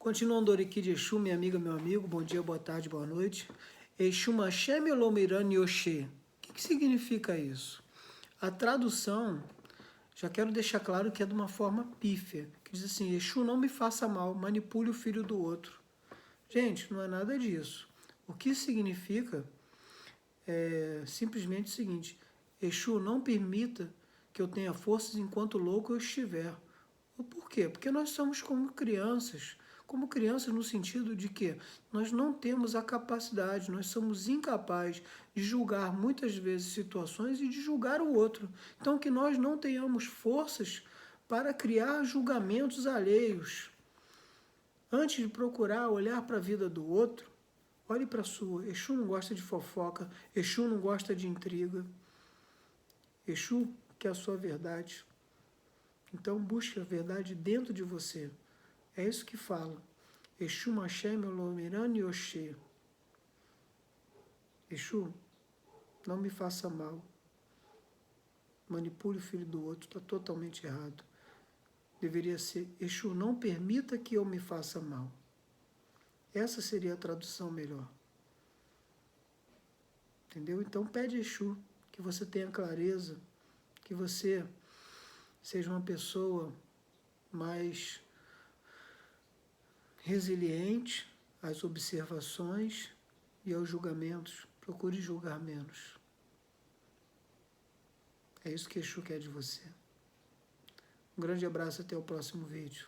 Continuando aqui de Exu, minha amiga, meu amigo, bom dia, boa tarde, boa noite. Exu Mashem Elomiran Yoshe. O que significa isso? A tradução, já quero deixar claro que é de uma forma pífia, que diz assim, Exu não me faça mal, manipule o filho do outro. Gente, não é nada disso. O que significa é simplesmente o seguinte, Exu não permita que eu tenha forças enquanto louco eu estiver. Por quê? Porque nós somos como crianças no sentido de que nós não temos a capacidade, nós somos incapazes de julgar muitas vezes situações e de julgar o outro. Então, que nós não tenhamos forças para criar julgamentos alheios. Antes de procurar olhar para a vida do outro, olhe para a sua. Exu não gosta de fofoca, Exu não gosta de intriga. Exu quer a sua verdade. Então busque a verdade dentro de você. É isso que fala. Exu Mashem Elomiran Yoshe. Exu, não me faça mal. Manipule o filho do outro, está totalmente errado. Deveria ser, Exu, não permita que eu me faça mal. Essa seria a tradução melhor. Entendeu? Então pede Exu, que você tenha clareza, que você seja uma pessoa mais resiliente às observações e aos julgamentos. Procure julgar menos. É isso que Exu quer de você. Um grande abraço, até o próximo vídeo.